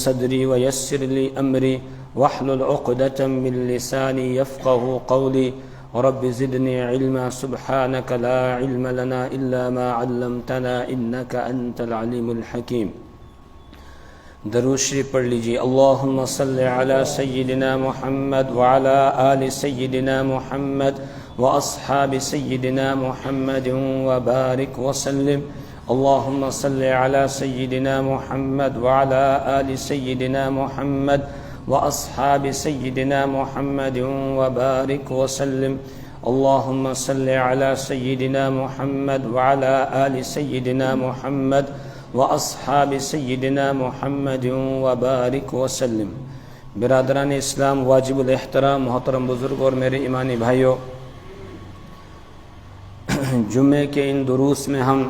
صدري ويسر لي أمري واحلل عقدة من لساني يفقه قولي رب زدني علما سبحانك لا علم لنا إلا ما علمتنا إنك أنت العليم الحكيم۔ درود شریف پڑھ لیجیے۔ اللہم صلی علی سیدنا محمد وعلی آل سیدنا محمد واصحاب سیدنا محمد وبارک وسلم۔ اللہم صلی علی سیدنا محمد وعلی آل سیدنا محمد واصحاب سیدنا محمد وبارک وسلم۔ اللہم صلی علی سیدنا محمد وعلی آل سیدنا محمد واصحاب سیدنا محمد وبارک وسلم۔ برادران اسلام، واجب الاحترام محترم بزرگ اور میرے ایمانی بھائیوں، جمعے کے ان دروس میں ہم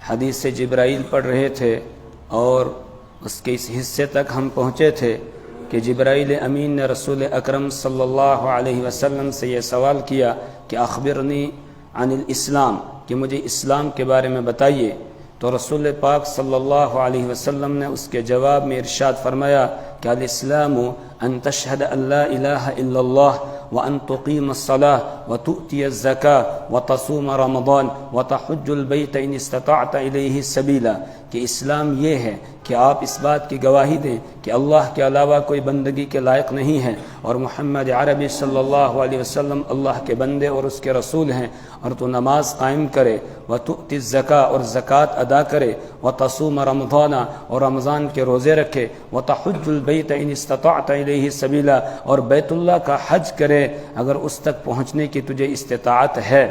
حدیث جبرائیل پڑھ رہے تھے اور اس کے اس حصے تک ہم پہنچے تھے کہ جبرائیل امین نے رسول اکرم صلی اللہ علیہ وسلم سے یہ سوال کیا کہ اخبرنی عن الاسلام، کہ مجھے اسلام کے بارے میں بتائیے۔ تو رسول پاک صلی اللہ علیہ وسلم نے اس کے جواب میں ارشاد فرمایا کہ الاسلام ان تشہد ان لا الہ الا اللہ وان تقیم الصلاة وتؤتی الزکاة وتصوم رمضان وتحج البیت ان استطعت الیہ سبیلا، کہ اسلام یہ ہے کہ آپ اس بات کی گواہی دیں کہ اللہ کے علاوہ کوئی بندگی کے لائق نہیں ہے اور محمد عربی صلی اللہ علیہ وسلم اللہ کے بندے اور اس کے رسول ہیں، اور تو نماز قائم کرے، وتؤتی الزکاة اور زکوٰۃ ادا کرے، وتصوم رمضان اور رمضان کے روزے رکھے، وتحج البیت ان استطعت الیہ سبیلا اور بیت اللہ کا حج کرے اگر اس تک پہنچنے کی تجھے استطاعت ہے۔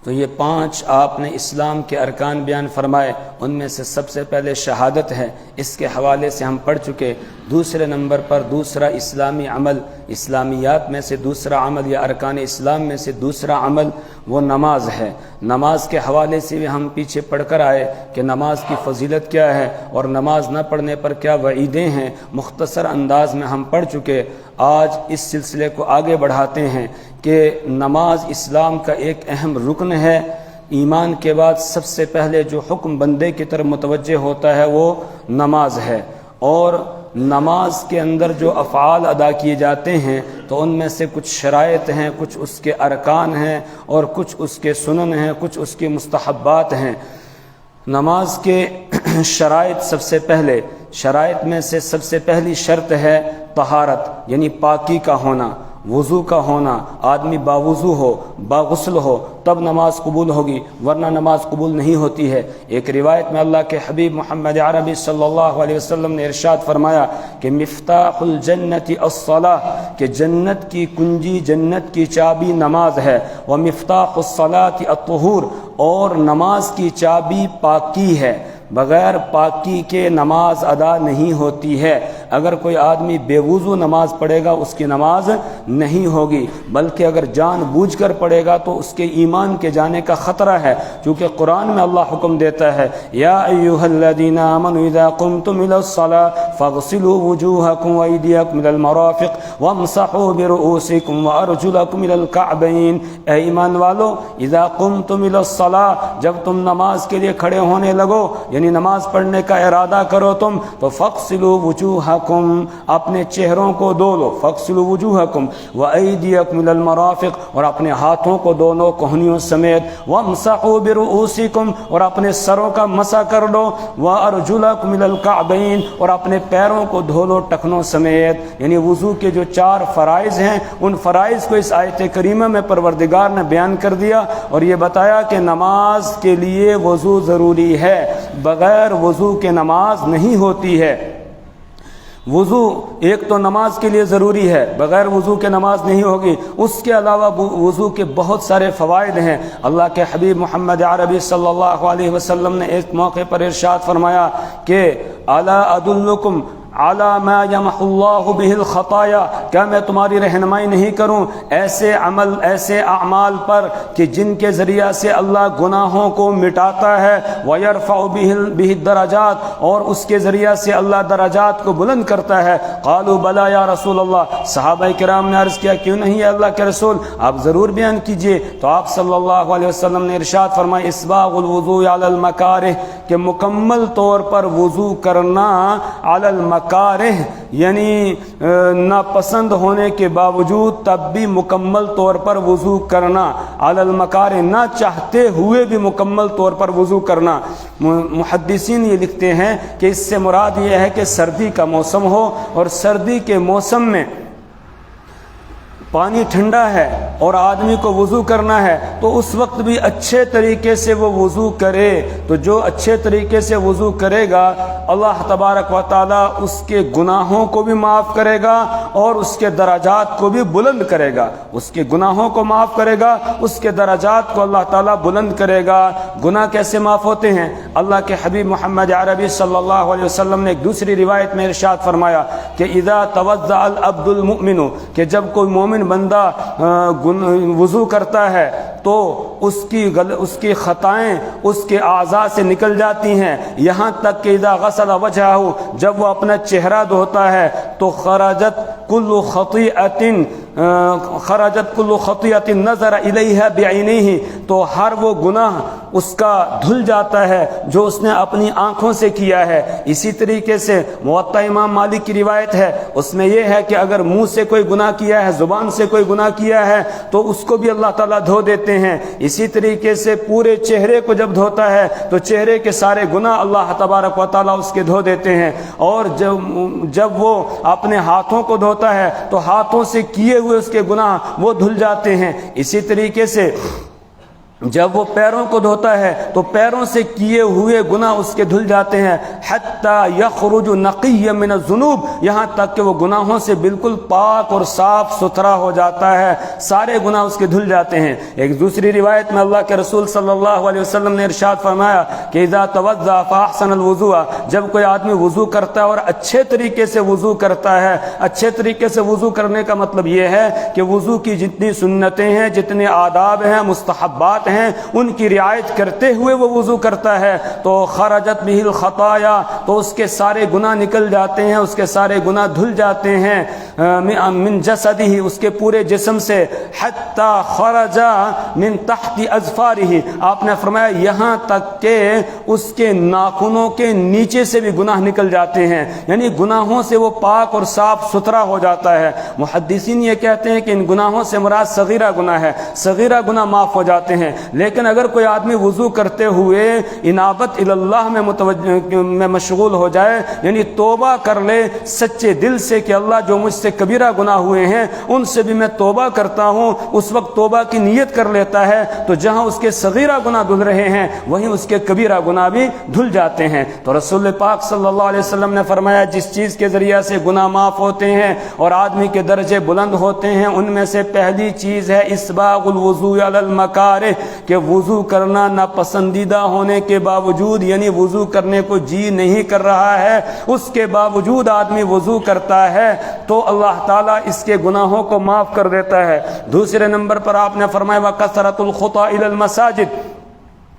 تو یہ 5 آپ نے اسلام کے ارکان بیان فرمائے، ان میں سے سب سے پہلے شہادت ہے، اس کے حوالے سے ہم پڑھ چکے۔ دوسرے نمبر پر دوسرا اسلامی عمل، اسلامیات میں سے دوسرا عمل یا ارکان اسلام میں سے دوسرا عمل وہ نماز ہے۔ نماز کے حوالے سے بھی ہم پیچھے پڑھ کر آئے کہ نماز کی فضیلت کیا ہے اور نماز نہ پڑھنے پر کیا وعیدیں ہیں، مختصر انداز میں ہم پڑھ چکے۔ آج اس سلسلے کو آگے بڑھاتے ہیں کہ نماز اسلام کا ایک اہم رکن ہے۔ ایمان کے بعد سب سے پہلے جو حکم بندے کی طرف متوجہ ہوتا ہے وہ نماز ہے، اور نماز کے اندر جو افعال ادا کیے جاتے ہیں تو ان میں سے کچھ شرائط ہیں، کچھ اس کے ارکان ہیں اور کچھ اس کے سنن ہیں، کچھ اس کے مستحبات ہیں۔ نماز کے شرائط، سب سے پہلے شرائط میں سے سب سے پہلی شرط ہے طہارت، یعنی پاکی کا ہونا، وضو کا ہونا، آدمی باوضو ہو، باغسل ہو تب نماز قبول ہوگی، ورنہ نماز قبول نہیں ہوتی ہے۔ ایک روایت میں اللہ کے حبیب محمد عربی صلی اللہ علیہ وسلم نے ارشاد فرمایا کہ مفتاح الجنت الصلاۃ، کہ جنت کی کنجی، جنت کی چابی نماز ہے، ومفتاح الصلاۃ الطہور، اور نماز کی چابی پاکی ہے، بغیر پاکی کے نماز ادا نہیں ہوتی ہے۔ اگر کوئی آدمی بے وضو نماز پڑھے گا اس کی نماز نہیں ہوگی، بلکہ اگر جان بوجھ کر پڑھے گا تو اس کے ایمان کے جانے کا خطرہ ہے، چونکہ قرآن میں اللہ حکم دیتا ہے یا ایھا الذین آمنوا اذا قمتم الی الصلاۃ فاغسلوا وجوہکم وایدیکم الی المرافق وامسحوا برؤوسکم وارجلکم الی الکعبین، اے ایمان والو اذا قمتم الی الصلاۃ، جب تم نماز کے لیے کھڑے ہونے لگو یعنی نماز پڑھنے کا ارادہ کرو تم، تو فاغسلوا وجوہکم، اپنے چہروں کو دھو لو، فاغسلوا وجوہکم وایدیکم الی المرافق، اور اپنے ہاتھوں کو دونوں کوہنیوں سمیت، وامسحوا برؤوسکم، اور اپنے سروں کا مسح کر لو، وارجلکم الی الکعبین، اور اپنے پیروں کو دھو لو ٹخنوں سمیت۔ یعنی وضو کے جو 4 فرائض ہیں ان فرائض کو اس آیت کریمہ میں پروردگار نے بیان کر دیا اور یہ بتایا کہ نماز کے لیے وضو ضروری ہے، بغیر وضو کے نماز نہیں ہوتی ہے۔ وضو ایک تو نماز کے لیے ضروری ہے، بغیر وضو کے نماز نہیں ہوگی۔ اس کے علاوہ وضو کے بہت سارے فوائد ہیں۔ اللہ کے حبیب محمد عربی صلی اللہ علیہ وسلم نے ایک موقع پر ارشاد فرمایا کہ الا ادلکم علی ما یمحو اللہ بہ الخطایا، کیا میں تمہاری رہنمائی نہیں کروں ایسے عمل، ایسے اعمال پر کہ جن کے ذریعہ سے اللہ گناہوں کو مٹاتا ہے، ویرفع بہ الدرجات، اور اس کے ذریعہ سے اللہ درجات کو بلند کرتا ہے۔ قالوا بلا یا رسول اللہ، صحابہ کرام نے عرض کیا کیوں نہیں ہے اللہ کے رسول، آپ ضرور بیان کیجئے۔ تو آپ صلی اللہ علیہ وسلم نے ارشاد فرمایا اسباغ الوضوء علی المکارہ، کہ مکمل طور پر وضو کرنا علی المکارہ، یعنی ناپسند ہونے کے باوجود تب بھی مکمل طور پر وضو کرنا، علی المکارہ، نہ چاہتے ہوئے بھی مکمل طور پر وضو کرنا۔ محدثین یہ لکھتے ہیں کہ اس سے مراد یہ ہے کہ سردی کا موسم ہو، اور سردی کے موسم میں پانی ٹھنڈا ہے اور آدمی کو وضو کرنا ہے تو اس وقت بھی اچھے طریقے سے وہ وضو کرے، تو جو اچھے طریقے سے وضو کرے گا اللہ تبارک و تعالی اس کے گناہوں کو بھی معاف کرے گا اور اس کے درجات کو بھی بلند کرے گا، اس کے گناہوں کو معاف کرے گا، اس کے درجات کو اللہ تعالی بلند کرے گا۔ گناہ کیسے معاف ہوتے ہیں؟ اللہ کے حبیب محمد عربی صلی اللہ علیہ وسلم نے ایک دوسری روایت میں ارشاد فرمایا کہ اذا توضأ العبد المؤمن، کہ جب کوئی مومن بندہ وضو کرتا ہے تو اس کی خطائیں اس کے اعضاء سے نکل جاتی ہیں، یہاں تک کہ اذا غسل وجهہ، جب وہ اپنا چہرہ دھوتا ہے تو خرجت کل خطیئۃ نظر الیہا بعینیہ، تو ہر وہ گناہ اس کا دھل جاتا ہے جو اس نے اپنی آنکھوں سے کیا ہے۔ اسی طریقے سے موطا امام مالک کی روایت ہے، اس میں یہ ہے کہ اگر منہ سے کوئی گناہ کیا ہے، زبان سے کوئی گناہ کیا ہے تو اس کو بھی اللہ تعالیٰ دھو دیتے ہیں۔ اسی طریقے سے پورے چہرے کو جب دھوتا ہے تو چہرے کے سارے گناہ اللہ تبارک و تعالیٰ اس کے دھو دیتے ہیں، اور جب وہ اپنے ہاتھوں کو دھوتا ہے تو ہاتھوں سے کیے ہوئے اس کے گناہ وہ دھل جاتے ہیں۔ اسی طریقے سے جب وہ پیروں کو دھوتا ہے تو پیروں سے کیے ہوئے گناہ اس کے دھل جاتے ہیں، حتی یخرج نقی من الذنوب، یہاں تک کہ وہ گناہوں سے بالکل پاک اور صاف ستھرا ہو جاتا ہے، سارے گناہ اس کے دھل جاتے ہیں۔ ایک دوسری روایت میں اللہ کے رسول صلی اللہ علیہ وسلم نے ارشاد فرمایا کہ اذا توضأ فاحسن الوضوء، جب کوئی آدمی وضو کرتا ہے اور اچھے طریقے سے وضو کرتا ہے، اچھے طریقے سے وضو کرنے کا مطلب یہ ہے کہ وضو کی جتنی سنتیں ہیں، جتنے آداب ہیں، مستحبات ہیں، ان کی رعایت کرتے ہوئے وہ وضو کرتا ہے تو خرجت بہ الخطایا، تو اس کے سارے گناہ نکل جاتے ہیں، اس کے سارے گناہ دھل جاتے ہیں، من جسدہ، اس کے پورے جسم سے، حتی خرج من تحت اظفارہ، آپ نے فرمایا یہاں تک کہ اس کے ناخنوں کے نیچے سے بھی گناہ نکل جاتے ہیں، یعنی گناہوں سے وہ پاک اور صاف ستھرا ہو جاتا ہے۔ محدثین یہ کہتے ہیں کہ ان گناہوں سے مراد صغیرہ گناہ ہے، صغیرہ گناہ معاف ہو جاتے ہیں، لیکن اگر کوئی آدمی وضو کرتے ہوئے انابت اللہ میں مشغول ہو جائے، یعنی توبہ کر لے سچے دل سے کہ اللہ جو مجھ سے کبیرہ گناہ ہوئے ہیں ان سے بھی میں توبہ کرتا ہوں، اس وقت توبہ کی نیت کر لیتا ہے تو جہاں اس کے صغیرہ گناہ دھل رہے ہیں وہیں اس کے کبیرہ گناہ بھی دھل جاتے ہیں۔ تو رسول پاک صلی اللہ علیہ وسلم نے فرمایا جس چیز کے ذریعہ سے گناہ معاف ہوتے ہیں اور آدمی کے درجے بلند ہوتے ہیں ان میں سے پہلی چیز ہے اسباغ الوضوء علی المکارہ، کہ وضو کرنا ناپسندیدہ ہونے کے باوجود، یعنی وضو کرنے کو جی نہیں کر رہا ہے اس کے باوجود آدمی وضو کرتا ہے تو اللہ تعالیٰ اس کے گناہوں کو معاف کر دیتا ہے۔ دوسرے نمبر پر آپ نے فرمایا وَكَثْرَةُ الْخُطَىٰ إِلَى الْمَسَاجِدِ،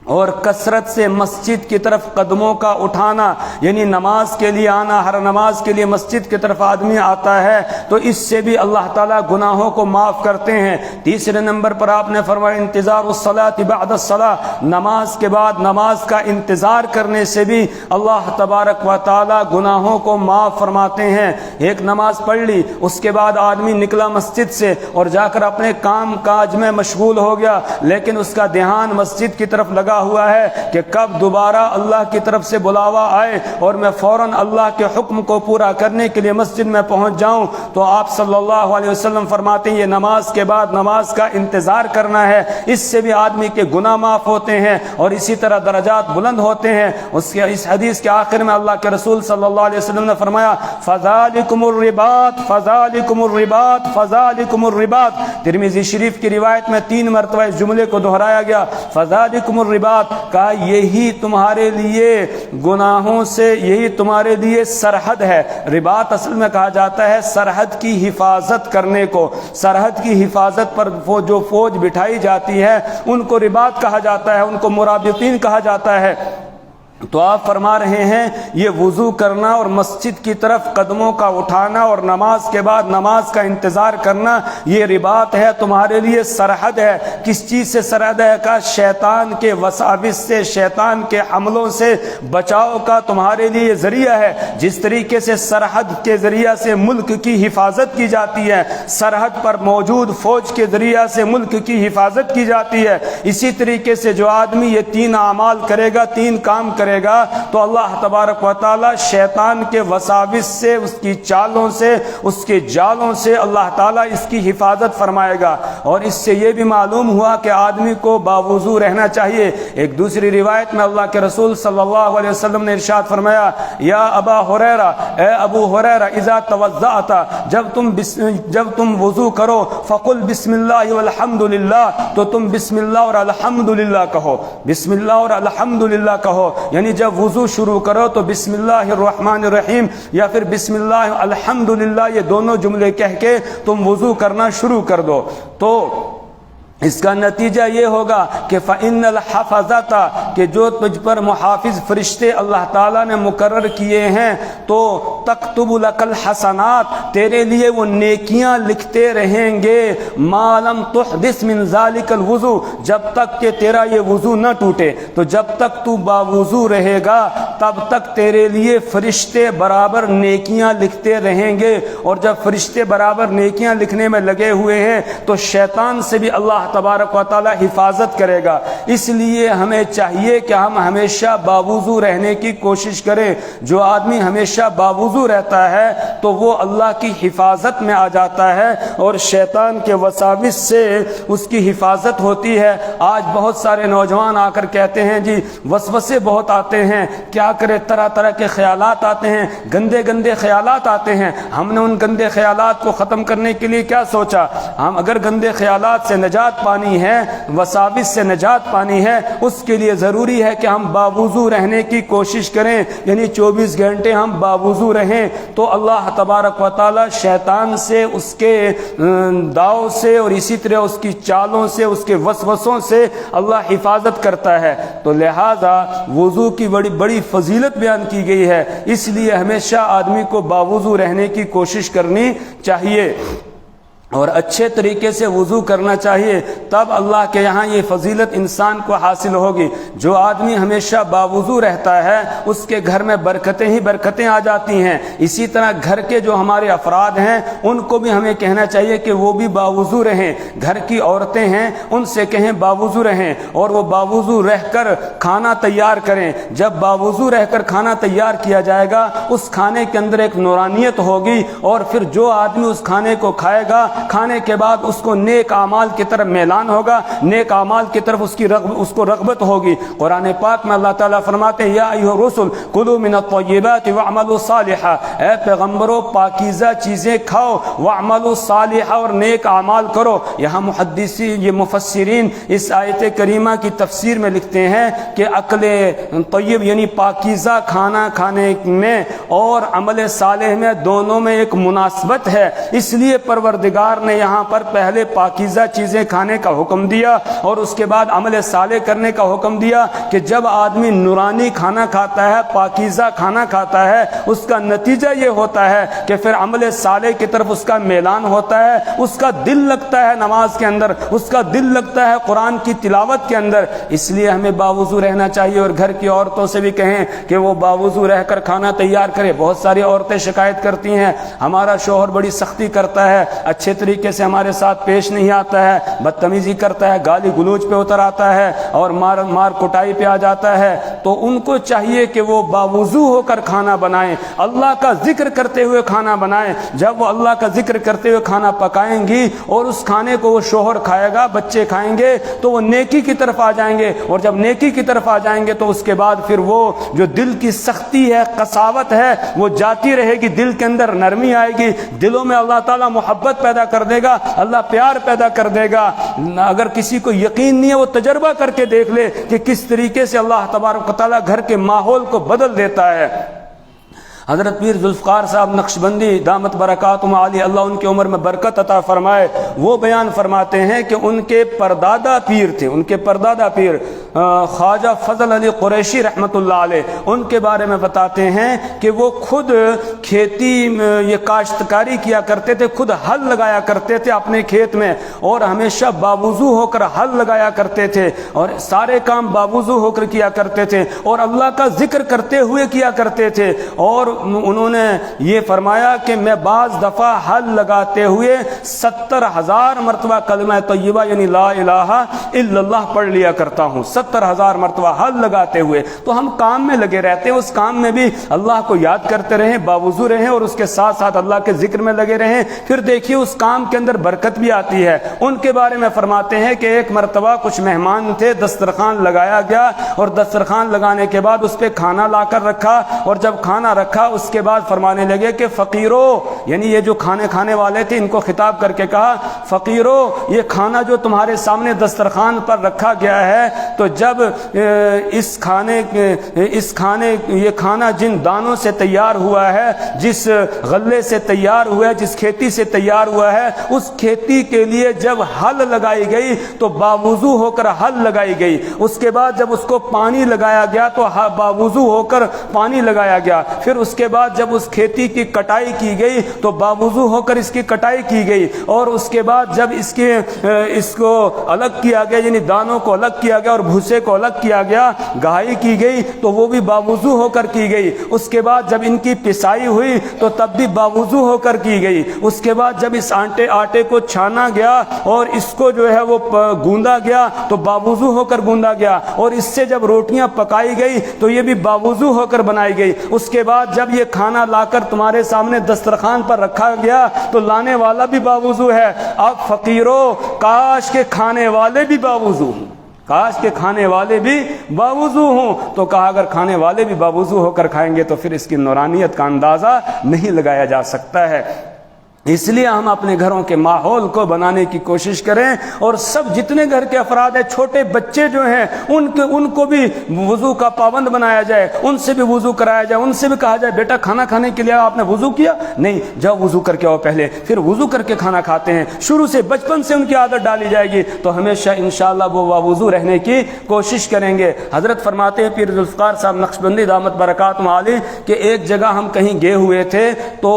اور کثرت سے مسجد کی طرف قدموں کا اٹھانا، یعنی نماز کے لیے آنا، ہر نماز کے لیے مسجد کی طرف آدمی آتا ہے تو اس سے بھی اللہ تعالیٰ گناہوں کو معاف کرتے ہیں۔ تیسرے نمبر پر آپ نے فرمایا انتظار الصلاۃ بعد الصلاۃ، نماز کے بعد نماز کا انتظار کرنے سے بھی اللہ تبارک و تعالیٰ گناہوں کو معاف فرماتے ہیں۔ ایک نماز پڑھ لی، اس کے بعد آدمی نکلا مسجد سے اور جا کر اپنے کام کاج میں مشغول ہو گیا، لیکن اس کا دھیان مسجد کی طرف لگا ہوا ہے کہ کب دوبارہ اللہ کی طرف سے بلاوا آئے اور میں فوراً اللہ کے حکم کو پورا کرنے کے لیے مسجد میں پہنچ جاؤں، تو آپ صلی اللہ علیہ وسلم فرماتے ہیں یہ نماز کے بعد نماز کا انتظار کرنا ہے، اس سے بھی آدمی کے گناہ معاف ہوتے ہیں اور اسی طرح درجات بلند ہوتے ہیں۔ اس حدیث کے آخر میں اللہ کے رسول صلی اللہ علیہ وسلم نے فرمایا فذالکم الرباط فذالکم الرباط فذالکم الرباط، ترمذی شریف کی روایت میں 3 مرتبہ اس جملے کو دہرایا گیا، فذالکم الرباط، رباط، کہا یہی تمہارے لیے گناہوں سے، یہی تمہارے لیے سرحد ہے۔ رباط اصل میں کہا جاتا ہے سرحد کی حفاظت کرنے کو، سرحد کی حفاظت پر جو فوج بٹھائی جاتی ہے ان کو رباط کہا جاتا ہے، ان کو مرابطین کہا جاتا ہے۔ تو آپ فرما رہے ہیں یہ وضو کرنا اور مسجد کی طرف قدموں کا اٹھانا اور نماز کے بعد نماز کا انتظار کرنا، یہ رباط ہے، تمہارے لیے سرحد ہے۔ کس چیز سے سرحد ہے؟ کہ شیطان کے وساوس سے، شیطان کے حملوں سے بچاؤ کا تمہارے لیے ذریعہ ہے۔ جس طریقے سے سرحد کے ذریعہ سے ملک کی حفاظت کی جاتی ہے، سرحد پر موجود فوج کے ذریعہ سے ملک کی حفاظت کی جاتی ہے، اسی طریقے سے جو آدمی یہ تین اعمال کرے گا، تین کام کرے گا، تو اللہ تبارک و تعالی شیطان کے وساوس سے، اس کی چالوں سے، اس کے جالوں سے اللہ تعالی اس کی حفاظت فرمائے گا۔ اور اس سے یہ بھی معلوم ہوا کہ آدمی کو باوضو رہنا چاہیے۔ ایک دوسری روایت میں اللہ کے رسول صلی اللہ علیہ وسلم نے ارشاد فرمایا، یا ابا ہریرہ، اے ابو ہریرہ، اذا توضأت، جب تم وضو کرو، فقل بسم اللہ والحمد للہ، تو تم بسم اللہ اور الحمد للہ کہو، بسم اللہ اور الحمد للہ کہو، یعنی جب وضو شروع کرو تو بسم اللہ الرحمن الرحیم یا پھر بسم اللہ الحمدللہ، یہ دونوں جملے کہہ کے تم وضو کرنا شروع کر دو۔ تو اس کا نتیجہ یہ ہوگا کہ فَإِنَّ الْحَفَظَةَ، کہ جو تجھ پر محافظ فرشتے اللہ تعالیٰ نے مقرر کیے ہیں، تو تکتب لک الحسنات، تیرے لیے وہ نیکیاں لکھتے رہیں گے، ما لم تحدث من ذلك الوضو، جب تک کہ تیرا یہ وضو نہ ٹوٹے۔ تو جب تک تو باوضو رہے گا تب تک تیرے لیے فرشتے برابر نیکیاں لکھتے رہیں گے، اور جب فرشتے برابر نیکیاں لکھنے میں لگے ہوئے ہیں تو شیطان سے بھی اللہ تبارک و تعالی حفاظت کرے گا۔ اس لیے ہمیں چاہیے کہ ہم ہمیشہ باوضو رہنے کی کوشش کریں۔ جو آدمی ہمیشہ باوضو رہتا ہے تو وہ اللہ کی حفاظت میں آ جاتا ہے اور شیطان کے وساوس سے اس کی حفاظت ہوتی ہے۔ آج بہت سارے نوجوان آ کر کہتے ہیں جی وسوسے بہت آتے ہیں، کیا کرے، طرح طرح کے خیالات آتے ہیں، گندے گندے خیالات آتے ہیں۔ ہم نے ان گندے خیالات کو ختم کرنے کے لیے کیا سوچا؟ ہم اگر گندے خیالات سے نجات پانی ہے، وساوس سے نجات پانی ہے، اس کے لیے ضروری ہے کہ ہم باوضو رہنے کی کوشش کریں، یعنی 24 گھنٹے ہم باوضو رہیں، تو اللہ تبارک و تعالی شیطان سے، اس کے داؤ سے، اور اسی طرح اس کی چالوں سے، اس کے وسوسوں سے اللہ حفاظت کرتا ہے۔ تو لہذا وضو کی بڑی بڑی فضیلت بیان کی گئی ہے، اس لیے ہمیشہ آدمی کو باوضو رہنے کی کوشش کرنی چاہیے اور اچھے طریقے سے وضو کرنا چاہیے، تب اللہ کے یہاں یہ فضیلت انسان کو حاصل ہوگی۔ جو آدمی ہمیشہ باوضو رہتا ہے اس کے گھر میں برکتیں ہی برکتیں آ جاتی ہیں۔ اسی طرح گھر کے جو ہمارے افراد ہیں ان کو بھی ہمیں کہنا چاہیے کہ وہ بھی باوضو رہیں۔ گھر کی عورتیں ہیں ان سے کہیں باوضو رہیں، اور وہ باوضو رہ کر کھانا تیار کریں۔ جب باوضو رہ کر کھانا تیار کیا جائے گا اس کھانے کے اندر ایک نورانیت ہوگی، اور پھر جو آدمی اس کھانے کو کھائے گا، کھانے کے بعد اس کو نیک اعمال کی طرف میلان ہوگا، نیک اعمال کی طرف اس کو رغبت ہوگی۔ قرآن پاک میں اللہ تعالیٰ فرماتے ہیں، یا ایھا الرسل کلوا من الطیبات واعملوا صالحا، اے پیغمبروں پاکیزہ چیزیں کھاؤ، واعملوا صالحا، اور نیک اعمال کرو۔ یہاں محدثین، یہ مفسرین اس آیت کریمہ کی تفسیر میں لکھتے ہیں کہ عقل طیب یعنی پاکیزہ کھانا کھانے میں اور عمل صالح میں دونوں میں ایک مناسبت ہے، اس لیے پروردگار نے یہاں پر پہلے پاکیزہ چیزیں کھانے کا حکم دیا اور اس کے بعد عمل صالح کرنے کا حکم دیا، کہ جب آدمی نورانی کھانا کھاتا ہے، پاکیزہ کھانا کھاتا ہے، اس کا نتیجہ یہ ہوتا ہے کہ پھر عمل صالح کی طرف اس کا میلان ہوتا ہے، اس کا دل لگتا ہے نماز کے اندر، اس کا دل لگتا ہے قرآن کی تلاوت کے اندر۔ اس لیے ہمیں باوضو رہنا چاہیے، اور گھر کی عورتوں سے بھی کہیں کہ وہ باوضو رہ کر کھانا تیار کرے۔ بہت ساری عورتیں شکایت کرتی ہیں ہمارا شوہر بڑی سختی کرتا ہے، اچھے طریقے سے ہمارے ساتھ پیش نہیں آتا ہے، بدتمیزی کرتا ہے، گالی گلوچ پہ اتر آتا ہے اور مار کٹائی پہ آ جاتا ہے۔ تو ان کو چاہیے کہ وہ باوضو ہو کر کھانا بنائیں، اللہ کا ذکر کرتے ہوئے کھانا بنائیں۔ جب وہ اللہ کا ذکر کرتے ہوئے کھانا پکائیں گی اور اس کھانے کو وہ شوہر کھائے گا، بچے کھائیں گے، تو وہ نیکی کی طرف آ جائیں گے، اور جب نیکی کی طرف آ جائیں گے تو اس کے بعد پھر وہ جو دل کی سختی ہے، قساوت ہے، وہ جاتی رہے گی، دل کے اندر نرمی آئے گی، دلوں میں اللہ تعالیٰ محبت پیدا کر دے گا، اللہ پیار پیدا کر دے گا۔ اگر کسی کو یقین نہیں ہے وہ تجربہ کر کے دیکھ لے کہ کس طریقے سے اللہ تبارک و تعالیٰ گھر کے ماحول کو بدل دیتا ہے۔ حضرت پیر ذوالفقار صاحب نقشبندی دامت برکاتہم عالیہ، اللہ ان کی عمر میں برکت عطا فرمائے، وہ بیان فرماتے ہیں کہ ان کے پردادا پیر تھے، ان کے پردادا پیر خواجہ فضل علی قریشی رحمۃ اللہ علیہ، ان کے بارے میں بتاتے ہیں کہ وہ خود کھیتی یہ کاشتکاری کیا کرتے تھے، خود ہل لگایا کرتے تھے اپنے کھیت میں، اور ہمیشہ باوضو ہو کر ہل لگایا کرتے تھے، اور سارے کام باوضو ہو کر کیا کرتے تھے، اور اللہ کا ذکر کرتے ہوئے کیا کرتے تھے۔ اور انہوں نے یہ فرمایا کہ میں بعض دفعہ ہل لگاتے ہوئے 70,000 مرتبہ کلمہ طیبہ یعنی لا الہ الا اللہ پڑھ لیا کرتا ہوں، 70,000 مرتبہ ہل لگاتے ہوئے۔ تو ہم کام میں لگے رہتے ہیں، اس کام میں بھی اللہ کو یاد کرتے رہیں، باوضو رہیں، اور اس کے ساتھ ساتھ اللہ کے ذکر میں لگے رہیں، پھر دیکھیے اس کام کے اندر برکت بھی آتی ہے۔ ان کے بارے میں فرماتے ہیں کہ ایک مرتبہ کچھ مہمان تھے، دسترخوان لگایا گیا، اور دسترخوان لگانے کے بعد اس پہ کھانا لا کر رکھا، اور جب کھانا رکھا اس کے بعد فرمانے لگے کہ فقیرو، یعنی یہ جو کھانے کھانے والے تھے ان کو خطاب کر کے کہا، فقیرو یہ کھانا جو تمہارے سامنے دسترخوان پر رکھا گیا ہے، تو جب یہ کھانا جن دانوں سے تیار ہوا ہے، جس غلے سے تیار ہوا ہے، جس کھیتی سے تیار ہوا ہے، اس کھیتی کے لیے جب ہل لگائی گئی تو باوضو ہو کر ہل لگائی گئی، اس کے بعد جب اس کو پانی لگایا گیا تو باوضو ہو کر پانی لگایا گیا، پھر اس کے بعد جب اس کھیتی کی کٹائی کی گئی تو باوضو ہو کر اس کی کٹائی کی گئی، اور اس کے بعد جب اس کو الگ کیا گیا، یعنی دانوں کو الگ کیا گیا اور بھوسے کو الگ کیا گیا، گہائی کی گئی تو وہ بھی باوضو ہو کر کی گئی، اس کے بعد جب ان کی پسائی ہوئی تو تب بھی باوضو ہو کر کی گئی، اس کے بعد جب اس آٹے کو چھانا گیا اور اس کو جو ہے وہ گوندا گیا تو باوضو ہو کر گوندا گیا، اور اس سے جب روٹیاں پکائی گئی تو یہ بھی باوضو ہو کر بنائی گئی، اس کے بعد جب یہ کھانا لا کر تمہارے سامنے دسترخوان پر رکھا گیا تو لانے والا بھی باوضو ہے۔ اب فقیرو کاش کے کھانے والے بھی باوضو ہوں، کاش کے کھانے والے بھی باوضو ہوں۔ تو کہا اگر کھانے والے بھی باوضو ہو کر کھائیں گے تو پھر اس کی نورانیت کا اندازہ نہیں لگایا جا سکتا ہے۔ اس لیے ہم اپنے گھروں کے ماحول کو بنانے کی کوشش کریں، اور سب جتنے گھر کے افراد ہیں، چھوٹے بچے جو ہیں ان کو بھی وضو کا پابند بنایا جائے، ان سے بھی وضو کرایا جائے، ان سے بھی کہا جائے بیٹا کھانا کھانے کے لیے آپ نے وضو کیا؟ نہیں، جاؤ وضو کر کے آؤ پہلے، پھر وضو کر کے کھانا کھاتے ہیں۔ شروع سے بچپن سے ان کی عادت ڈالی جائے گی تو ہمیشہ انشاءاللہ وہ وضو رہنے کی کوشش کریں گے۔ حضرت فرماتے ہیں پیر ذوالفقار صاحب نقشبندی دامت برکاتہم عالیہ کہ ایک جگہ ہم کہیں گئے ہوئے تھے، تو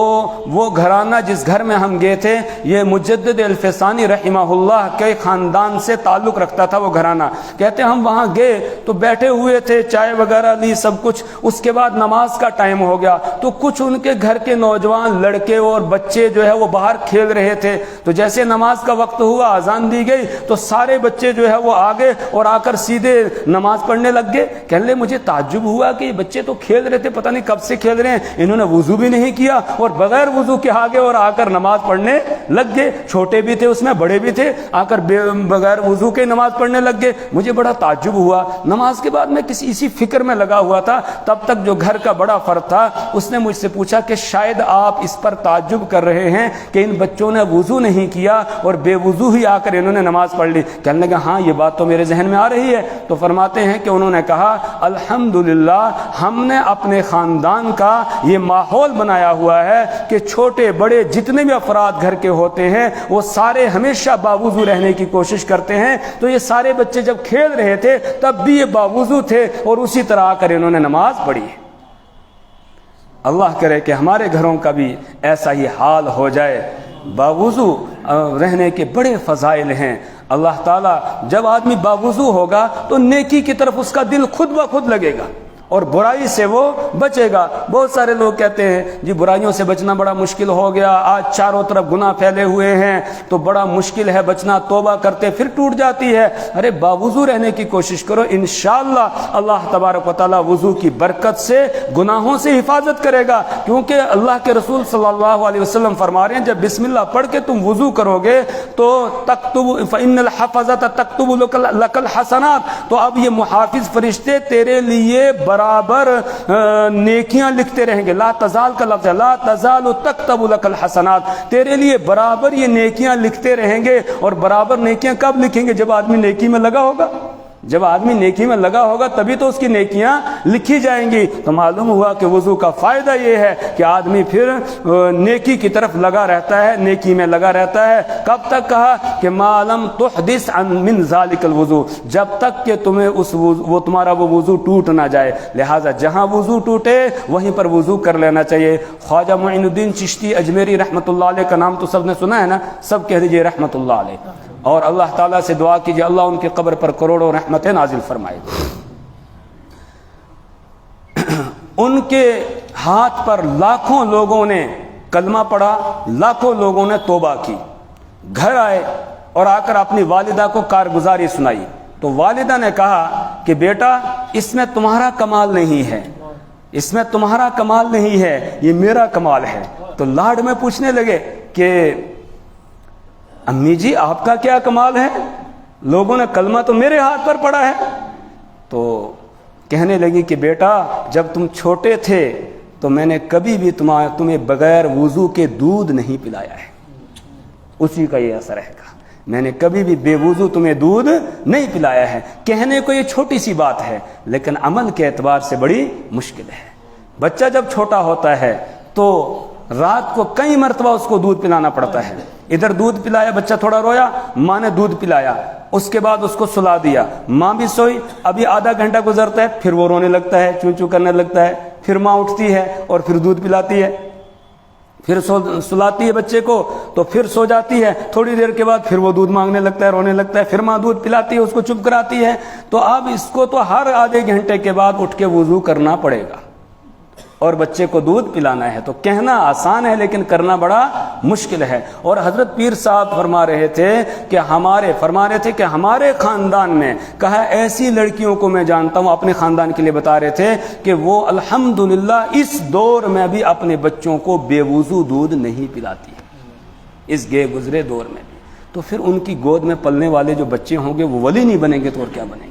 وہ گھرانہ جس گھر میں ہم گئے تھے یہ مجدد الفسانی رحمہ اللہ کے خاندان سے تعلق رکھتا تھا وہ گھرانہ۔ کہتے ہیں ہم وہاں گئے تو بیٹھے ہوئے تھے، چائے وغیرہ لی سب کچھ، اس کے بعد نماز کا ٹائم ہو گیا تو کچھ ان کے گھر کے نوجوان لڑکے اور بچے جو ہے وہ باہر کھیل رہے تھے، تو جیسے نماز کا وقت ہوا، اذان دی گئی تو سارے بچے جو ہے وہ آگے اور آ کر سیدھے نماز پڑھنے لگ گئے۔ کہنے لگے مجھے تعجب ہوا کہ یہ بچے تو کھیل رہے تھے، پتہ نہیں کب سے کھیل رہے ہیں، انہوں نے وضو بھی نہیں کیا اور بغیر وضو کے آگے اور آ کر نماز پڑھنے لگ گئے۔ چھوٹے بھی تھے اس میں، بڑے بھی تھے، آ کر بغیر وضو کے نماز پڑھنے لگ گئے۔ مجھے بڑا تعجب ہوا۔ نماز کے بعد میں اسی فکر میں لگا ہوا تھا، تب تک جو گھر کا بڑا فرد تھا اس نے مجھ سے پوچھا کہ شاید آپ اس پر تعجب کر رہے ہیں کہ ان بچوں نے وضو نہیں کیا اور بے وضو ہی آ کر انہوں نے نماز پڑھ لی۔ کہنے لگا ہاں یہ بات تو میرے ذہن میں آ رہی ہے۔ تو فرماتے ہیں کہ انہوں نے کہا الحمدللہ ہم نے اپنے خاندان کا یہ ماحول بنایا ہوا ہے کہ چھوٹے بڑے جتنے بھی افراد گھر کے ہوتے ہیں وہ سارے ہمیشہ باوضو رہنے کی کوشش کرتے ہیں۔ تو یہ سارے بچے جب کھیل رہے تھے تب بھی یہ باوضو تھے اور اسی طرح آ کر انہوں نے نماز پڑھی۔ اللہ کرے کہ ہمارے گھروں کا بھی ایسا ہی حال ہو جائے۔ باوضو رہنے کے بڑے فضائل ہیں۔ اللہ تعالیٰ جب آدمی باوضو ہوگا تو نیکی کی طرف اس کا دل خود بخود لگے گا، اور برائی سے وہ بچے گا۔ بہت سارے لوگ کہتے ہیں جی برائیوں سے بچنا بڑا مشکل ہو گیا، آج چاروں طرف گناہ پھیلے ہوئے ہیں تو بڑا مشکل ہے بچنا، توبہ کرتے پھر ٹوٹ جاتی ہے۔ ارے باوضو رہنے کی کوشش کرو، انشاءاللہ اللہ تبارک و تعالی وضو کی برکت سے گناہوں سے حفاظت کرے گا، کیونکہ اللہ کے رسول صلی اللہ علیہ وسلم فرما رہے ہیں جب بسم اللہ پڑھ کے تم وضو کرو گے تو تکتب فإن الحفظۃ تکتب لک الحسنات، تو اب یہ محافظ فرشتے تیرے لیے برابر نیکیاں لکھتے رہیں گے۔ لا تزال کا لفظ ہے، لا تزال تکتب لک الحسنات، تیرے لیے برابر یہ نیکیاں لکھتے رہیں گے۔ اور برابر نیکیاں کب لکھیں گے؟ جب آدمی نیکی میں لگا ہوگا، جب آدمی نیکی میں لگا ہوگا تبھی تو اس کی نیکیاں لکھی جائیں گی۔ تو معلوم ہوا کہ وضو کا فائدہ یہ ہے کہ آدمی پھر نیکی کی طرف لگا رہتا ہے، نیکی میں لگا رہتا ہے۔ کب تک کہا کہ ما لم تحدث عن من ذلك الوضو، جب تک کہ تمہیں وہ تمہارا وہ وضو ٹوٹ نہ جائے۔ لہٰذا جہاں وضو ٹوٹے وہیں پر وضو کر لینا چاہیے۔ خواجہ معین الدین چشتی اجمیری رحمۃ اللہ علیہ کا نام تو سب نے سنا ہے نا، سب کہہ دیجئے رحمۃ اللہ علیہ، اور اللہ تعالیٰ سے دعا کیجئے اللہ ان کی قبر پر کروڑوں رحمتیں نازل فرمائے۔ ان کے ہاتھ پر لاکھوں لوگوں نے کلمہ پڑھا، لاکھوں لوگوں نے توبہ کی، گھر آئے اور آ کر اپنی والدہ کو کارگزاری سنائی۔ تو والدہ نے کہا کہ بیٹا اس میں تمہارا کمال نہیں ہے، اس میں تمہارا کمال نہیں ہے، یہ میرا کمال ہے۔ تو لاڈ میں پوچھنے لگے کہ امی جی آپ کا کیا کمال ہے؟ لوگوں نے کلمہ تو میرے ہاتھ پر پڑھا ہے۔ تو کہنے لگی کہ بیٹا جب تم چھوٹے تھے تو میں نے کبھی بھی تمہیں بغیر وضو کے دودھ نہیں پلایا ہے، اسی کا یہ اثر ہے۔ میں نے کبھی بھی بے وضو تمہیں دودھ نہیں پلایا ہے۔ کہنے کو یہ چھوٹی سی بات ہے لیکن عمل کے اعتبار سے بڑی مشکل ہے۔ بچہ جب چھوٹا ہوتا ہے تو رات کو کئی مرتبہ اس کو دودھ پلانا پڑتا ہے۔ ادھر دودھ پلایا، بچہ تھوڑا رویا، ماں نے دودھ پلایا، اس کے بعد اس کو سلا دیا، ماں بھی سوئی، ابھی آدھا گھنٹہ گزرتا ہے پھر وہ رونے لگتا ہے، چوں چوں کرنے لگتا ہے، پھر ماں اٹھتی ہے اور پھر دودھ پلاتی ہے، پھر سلاتی ہے بچے کو تو پھر سو جاتی ہے، تھوڑی دیر کے بعد پھر وہ دودھ مانگنے لگتا ہے، رونے لگتا ہے، پھر ماں دودھ پلاتی ہے، اس کو چپ کراتی ہے۔ تو اب اس کو تو ہر آدھے گھنٹے کے بعد اٹھ کے وضو کرنا پڑے گا اور بچے کو دودھ پلانا ہے۔ تو کہنا آسان ہے لیکن کرنا بڑا مشکل ہے۔ اور حضرت پیر صاحب فرما رہے تھے کہ ہمارے خاندان میں کہا ایسی لڑکیوں کو میں جانتا ہوں، اپنے خاندان کے لیے بتا رہے تھے کہ وہ الحمدللہ اس دور میں بھی اپنے بچوں کو بے وضو دودھ نہیں پلاتی، اس گئے گزرے دور میں بھی۔ تو پھر ان کی گود میں پلنے والے جو بچے ہوں گے وہ ولی نہیں بنیں گے تو اور کیا بنیں گے؟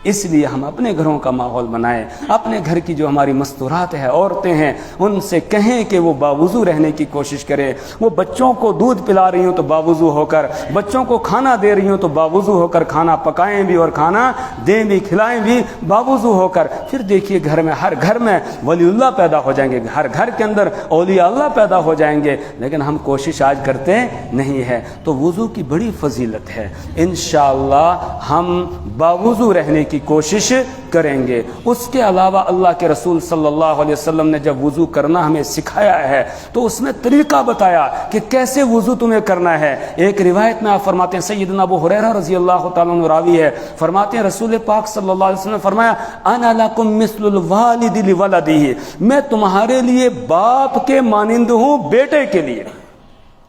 اس لیے ہم اپنے گھروں کا ماحول بنائیں، اپنے گھر کی جو ہماری مستورات ہیں، عورتیں ہیں، ان سے کہیں کہ وہ باوضو رہنے کی کوشش کریں۔ وہ بچوں کو دودھ پلا رہی ہوں تو باوضو ہو کر، بچوں کو کھانا دے رہی ہوں تو باوضو ہو کر کھانا پکائیں بھی اور کھانا دیں بھی، کھلائیں بھی باوضو ہو کر۔ پھر دیکھیے ہر گھر میں ولی اللہ پیدا ہو جائیں گے، ہر گھر کے اندر اولیاء اللہ پیدا ہو جائیں گے، لیکن ہم کوشش آج کرتے نہیں ہے۔ تو وضو کی بڑی فضیلت ہے، انشاءاللہ ہم باوضو رہنے کی کوشش کریں گے۔ اس کے علاوہ اللہ کے رسول صلی اللہ علیہ وسلم نے جب وضو کرنا ہمیں سکھایا ہے تو اس میں طریقہ بتایا کہ کیسے وضو تمہیں کرنا ہے۔ ایک روایت میں آپ فرماتے ہیں، سیدنا ابو ہریرہ رضی اللہ تعالیٰ عنہ راوی ہے، فرماتے ہیں رسول پاک صلی اللہ علیہ وسلم نے فرمایا انا لکم مثل الوالد لولدہ، میں تمہارے لیے باپ کے مانند ہوں بیٹے کے لیے،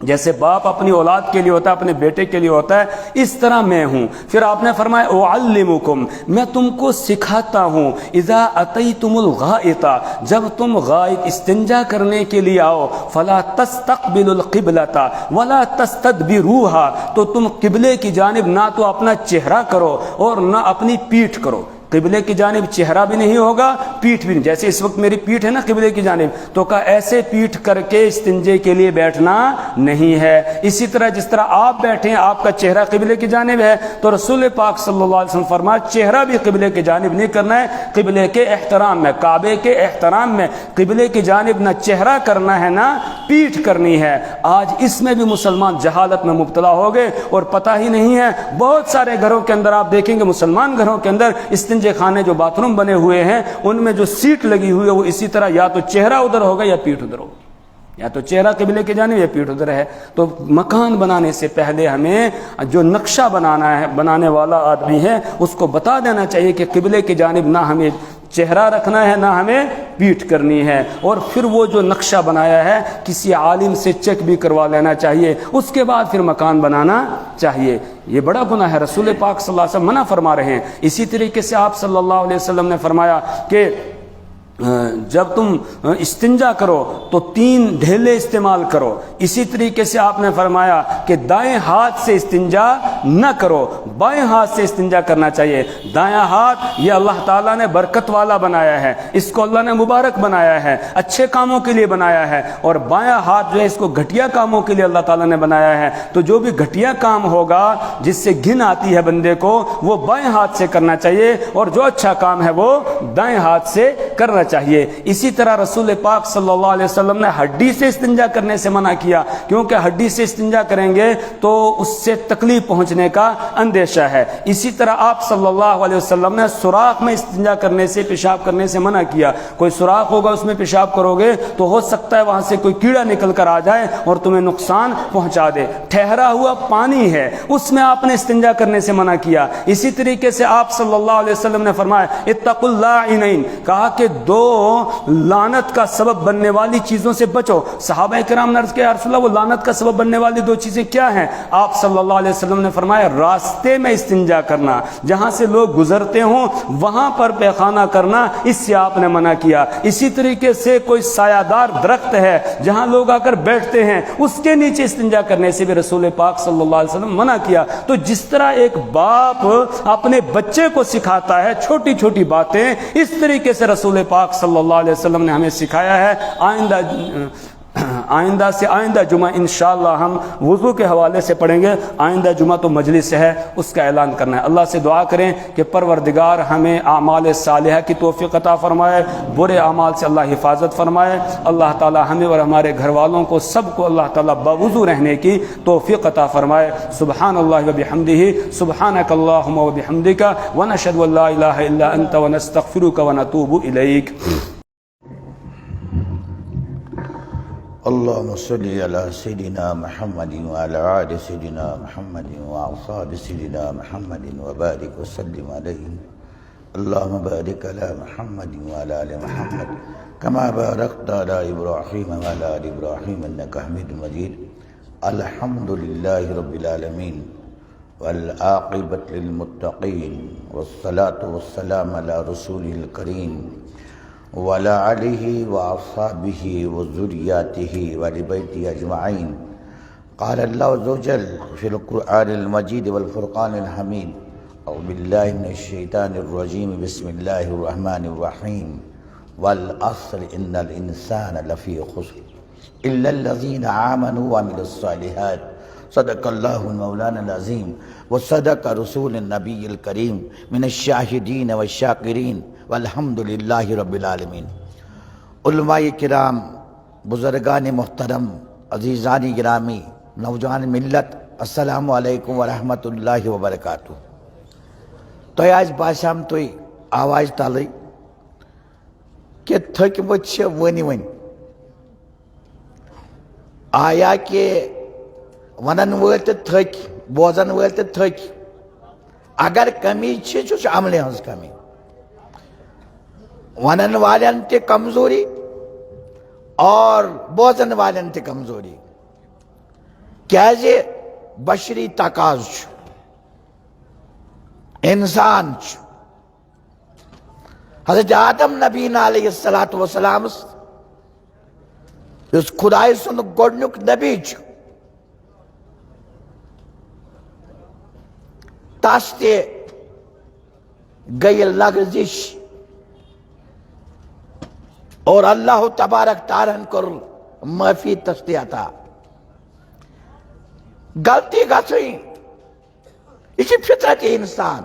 جیسے باپ اپنی اولاد کے لیے ہوتا ہے، اپنے بیٹے کے لیے ہوتا ہے، اس طرح میں ہوں۔ پھر آپ نے فرمایا اعلمکم، میں تم کو سکھاتا ہوں، اذا اتیتم الغائط، جب تم غائط استنجا کرنے کے لیے آؤ، فلا تستقبلوا القبلۃ ولا تستدبروها، تو تم قبلے کی جانب نہ تو اپنا چہرہ کرو اور نہ اپنی پیٹھ کرو۔ قبلے کی جانب چہرہ بھی نہیں ہوگا، پیٹھ بھی نہیں، جیسے اس وقت میری پیٹھ ہے نا قبلے کی جانب، تو کہا ایسے پیٹھ کر کے استنجے کے لیے بیٹھنا نہیں ہے۔ اسی طرح جس طرح آپ بیٹھے ہیں آپ کا چہرہ قبلے کی جانب ہے، تو رسول پاک صلی اللہ علیہ وسلم فرمایا چہرہ بھی قبلے کی جانب نہیں کرنا ہے، قبلے کے احترام میں، کعبے کے احترام میں قبلے کی جانب نہ چہرہ کرنا ہے نہ پیٹھ کرنی ہے۔ آج اس میں بھی مسلمان جہالت میں مبتلا ہو گئے اور پتہ ہی نہیں ہے۔ بہت سارے گھروں کے اندر آپ دیکھیں گے، مسلمان گھروں کے اندر استنجے خانے جو باتھ روم بنے ہوئے ہیں ان میں جو سیٹ لگی ہوئی ہے وہ اسی طرح یا تو چہرہ ادھر ہوگا یا پیٹھ ادھر ہوگی، یا تو چہرہ قبلے کی جانب یا پیٹھ ادھر ہے۔ تو مکان بنانے سے پہلے ہمیں جو نقشہ بنانا ہے، بنانے والا آدمی ہے، اس کو بتا دینا چاہیے کہ قبلے کی جانب نہ ہمیں چہرہ رکھنا ہے نہ ہمیں پیٹھ کرنی ہے. اور پھر وہ جو نقشہ بنایا ہے کسی عالم سے چیک بھی کروا لینا چاہیے, اس کے بعد پھر مکان بنانا چاہیے. یہ بڑا گناہ ہے. رسول پاک صلی اللہ علیہ وسلم منع فرما رہے ہیں. اسی طریقے سے آپ صلی اللہ علیہ وسلم نے فرمایا کہ جب تم استنجا کرو تو 3 ڈھیلے استعمال کرو. اسی طریقے سے آپ نے فرمایا کہ دائیں ہاتھ سے استنجا نہ کرو, بائیں ہاتھ سے استنجا کرنا چاہیے. دایاں ہاتھ یہ اللہ تعالیٰ نے برکت والا بنایا ہے, اس کو اللہ نے مبارک بنایا ہے, اچھے کاموں کے لیے بنایا ہے. اور بایاں ہاتھ جو ہے اس کو گھٹیا کاموں کے لیے اللہ تعالیٰ نے بنایا ہے. تو جو بھی گھٹیا کام ہوگا جس سے گھن آتی ہے بندے کو, وہ بائیں ہاتھ سے کرنا چاہیے, اور جو اچھا کام ہے وہ دائیں ہاتھ سے کرنا چاہیے. اسی طرح رسول پاک صلی اللہ علیہ وسلم نے ہڈی سے استنجا کرنے سے منع کیا, کیونکہ ہڈی سے استنجا کریں گے تو اس سے تکلیف پہنچنے کا اندیشہ ہے. اسی طرح آپ صلی اللہ علیہ وسلم نے سوراخ میں استنجا کرنے سے, پیشاب کرنے سے منع کیا. کوئی سوراخ ہوگا اس میں پیشاب کرو گے تو ہو سکتا ہے وہاں سے کوئی کیڑا نکل کر آ جائے اور تمہیں نقصان پہنچا دے. ٹھہرا ہوا پانی ہے, اس میں آپ نے استنجا کرنے سے منع کیا. اسی طریقے سے آپ صلی اللہ علیہ وسلم نے فرمایا اتقوا اللاعنین, کہا کہ 2 لعنت کا سبب بننے والی چیزوں سے بچو. صحابہ کرام نے عرض کیا یا رسول اللہ وہ لعنت کا سبب بننے والی 2 چیزیں کیا ہیں؟ آپ صلی اللہ علیہ وسلم نے فرمایا راستے میں استنجا کرنا, جہاں سے لوگ گزرتے ہوں وہاں پر پیخانہ کرنا, اس سے آپ نے منع کیا. اسی طریقے سے کوئی سایہ دار درخت ہے جہاں لوگ آ کر بیٹھتے ہیں, اس کے نیچے استنجا کرنے سے بھی رسول پاک صلی اللہ علیہ وسلم منع کیا. تو جس طرح ایک باپ اپنے بچے کو سکھاتا ہے چھوٹی چھوٹی باتیں, اس طریقے سے رسول پاک صلی اللہ علیہ وسلم نے ہمیں سکھایا ہے. آئندہ جمعہ انشاءاللہ ہم وضو کے حوالے سے پڑھیں گے. آئندہ جمعہ تو مجلس ہے, اس کا اعلان کرنا ہے. اللہ سے دعا کریں کہ پروردگار ہمیں اعمال صالحہ کی توفیق عطا فرمائے, برے اعمال سے اللہ حفاظت فرمائے. اللہ تعالی ہمیں اور ہمارے گھر والوں کو سب کو اللہ تعالی باوضو رہنے کی توفیق عطا فرمائے. سبحان اللہ و بحمدہ, سبحانک اللہم و بحمدک, ونشہد ان لا الہ الا انت ونستغفرک ونتوب الیک. اللهم صل على سيدنا محمد وعلى آل سيدنا محمد وأصحاب سيدنا محمد وبارك وسلم عليه. اللهم بارك على محمد وعلى آل محمد كما باركت على إبراهيم وعلى آل إبراهيم إنك حميد مجيد. الحمد لله رب العالمين والعاقبة للمتقين والصلاة والسلام على رسوله الكريم وعلى آله وأصحابه وذرياته ولبيته أجمعين. قال الله عز وجل في القرآن المجيد والفرقان الحميد أعوذ بالله من الشيطان الرجيم بسم الله الرحمن الرحيم والعصر إن الإنسان لفي خسر إلا الذين آمنوا وعملوا الصالحات صدق الله المولانا العظيم وصدق رسول النبي الكريم من الشاهدين والشاكرين والحمد للہ رب العالمین. علماء کرام, بزرگان محترم, عزیزان گرامی, نوجوان ملت, السلام علیکم ورحمۃ اللہ وبرکاتہ. تو آج باسام تو آواز تالی کہ تھک مچھ ونی ون آیا کہ ونن ول تو تھک, بوزن ول تو تھک. اگر کمی چھ عملے ہز کمی, ونن والن تے کمزوری اور بوزن والن تے کمزوری. کیازِ بشری تقاض چھُ, انسان چھُ. حضرت آدم نبی علیہ السلام یس خدای سُنٛد گۄڈنیُک نبی چھُ, تس تہِ گٔیہِ لغزش اور اللہ تبارک تعالیٰ کر معافی تس عطا. غلطی گژھٕنۍ یہ چھِ فطرت انسان,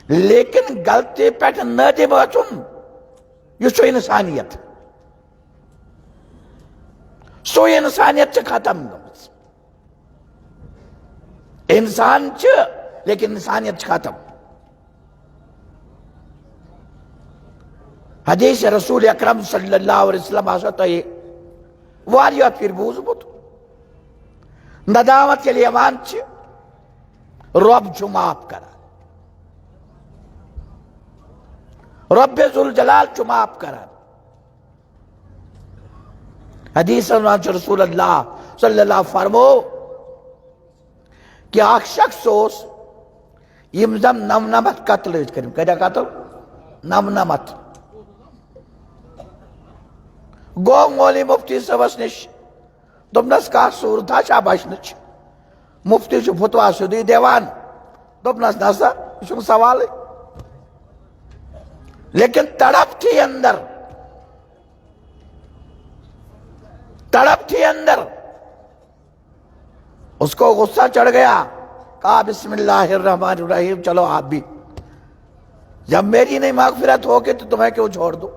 لیکن غلطی پٮ۪ٹھ نادم اژُن یہ چھُ انسانیت. سو انسانیت چھِ ختم گٔمٕژ. انسان چھِ لیکن انسانیت چھِ ختم. حدیث رسول اکرم صلی اللہ علیہ وسلم آسا تو یہ واریاہ پھر بوزمت. ندامت کے لیے یوان چھِ رب چھُ معاف کران. رب ذوالجلال چو معاف کرن. حدیث رسول اللہ صلی اللہ فرمو کہ اخ شخص اوس یم زن نمنمت قتل ٲسۍ کٔرِتھ. کۭتیاہ قتل؟ نمنمت. گوٚو مولوی مفتی صٲبس نِش دوٚپنس کانٛہہ صوٗرتھا چھا بچنٕچ؟ مفتی چھُ فتوا سیوٚدُے دِوان. دوٚپنس نسا یہِ چھُنہٕ سوالٕے. لیکن تڑپ تھی اندر، تڑپ تھی اندر. اس کو غصہ چڑھ گیا. کہا بسم اللہ الرحمن الرحیم، چلو آپ بھی. جب میری نہیں مغفرت ہوگی تو تمہیں کیوں چھوڑ دو.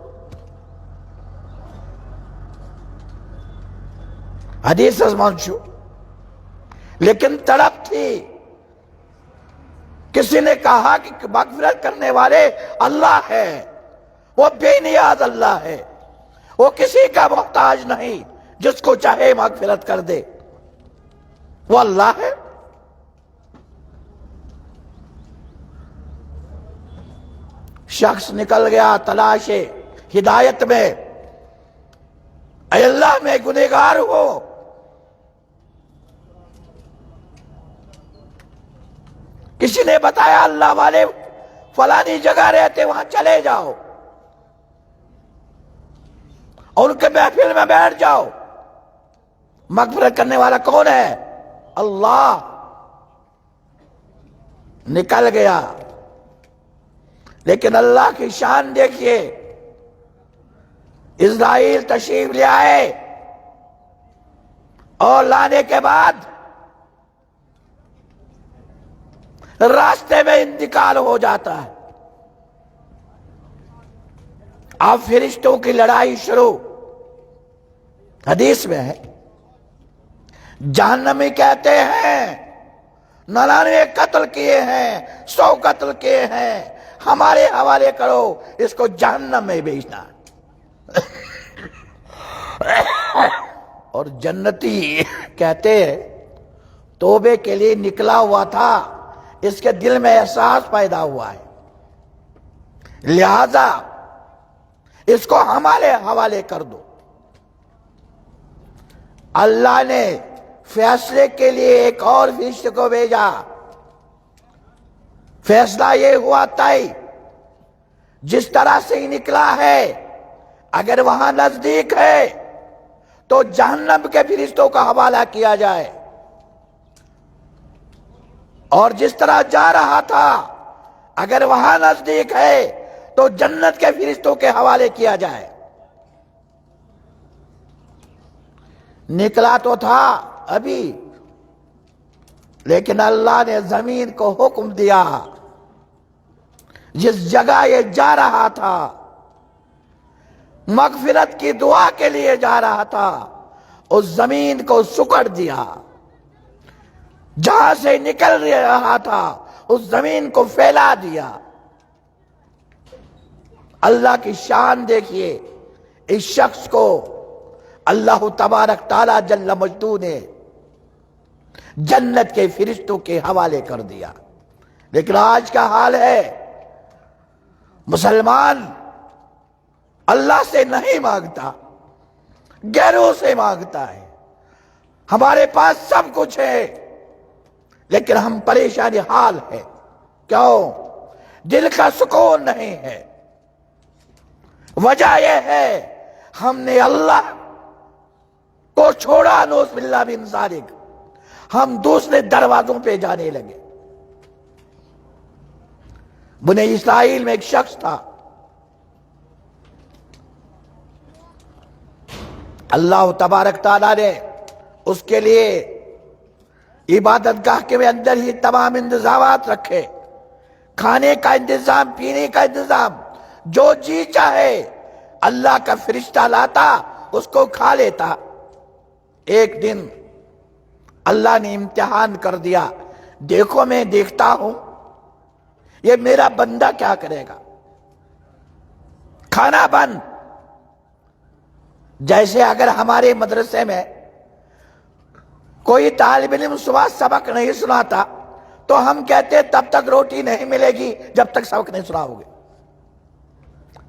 حدیث ازمان شو. لیکن تڑپ تھی. کسی نے کہا کہ مغفرت کرنے والے اللہ ہے، وہ بے نیاز اللہ ہے، وہ کسی کا محتاج نہیں، جس کو چاہے مغفرت کر دے، وہ اللہ ہے. شخص نکل گیا تلاش ہدایت میں. اے اللہ میں گنہگار ہوں. کسی نے بتایا اللہ والے فلانی جگہ رہتے، وہاں چلے جاؤ اور ان کے محفل میں بیٹھ جاؤ. مغفرت کرنے والا کون ہے؟ اللہ. نکل گیا. لیکن اللہ کی شان دیکھیے. اسرائیل تشریف لے آئے اور لانے کے بعد راستے میں انتقال ہو جاتا ہے. اب فرشتوں کی لڑائی شروع. حدیث میں ہے جہنمی کہتے ہیں 99 قتل کیے ہیں، 100 قتل کیے ہیں، ہمارے حوالے کرو، اس کو جہنم میں بھیجنا. اور جنتی کہتے ہیں توبے کے لیے نکلا ہوا تھا، اس کے دل میں احساس پیدا ہوا ہے، لہذا اس کو ہمارے حوالے کر دو. اللہ نے فیصلے کے لیے ایک اور فرشتے کو بھیجا. فیصلہ یہ ہوا طے، جس طرح سے ہی نکلا ہے اگر وہاں نزدیک ہے تو جہنم کے فرشتوں کا حوالہ کیا جائے، اور جس طرح جا رہا تھا اگر وہاں نزدیک ہے تو جنت کے فرشتوں کے حوالے کیا جائے. نکلا تو تھا ابھی، لیکن اللہ نے زمین کو حکم دیا جس جگہ یہ جا رہا تھا، مغفرت کی دعا کے لیے جا رہا تھا، اس زمین کو سکڑ دیا. جہاں سے نکل رہا تھا اس زمین کو پھیلا دیا. اللہ کی شان دیکھیے. اس شخص کو اللہ تبارک تعالی جل مجدہ نے جنت کے فرشتوں کے حوالے کر دیا. لیکن آج کا حال ہے مسلمان اللہ سے نہیں مانگتا، غیروں سے مانگتا ہے. ہمارے پاس سب کچھ ہے لیکن ہم پریشانی حال ہے. کیوں؟ دل کا سکون نہیں ہے. وجہ یہ ہے ہم نے اللہ کو چھوڑا. نوز باللہ من ذالک. ہم دوسرے دروازوں پہ جانے لگے. بنی اسرائیل میں ایک شخص تھا، اللہ تبارک تعالیٰ نے اس کے لیے عبادت گاہ کے اندر ہی تمام انتظامات رکھے. کھانے کا انتظام، پینے کا انتظام، جو جی چاہے اللہ کا فرشتہ لاتا اس کو کھا لیتا. ایک دن اللہ نے امتحان کر دیا. دیکھو میں دیکھتا ہوں یہ میرا بندہ کیا کرے گا. کھانا بند. جیسے اگر ہمارے مدرسے میں کوئی طالب علم صبح سبق نہیں سناتا تو ہم کہتے تب تک روٹی نہیں ملے گی جب تک سبق نہیں سنا ہوگے.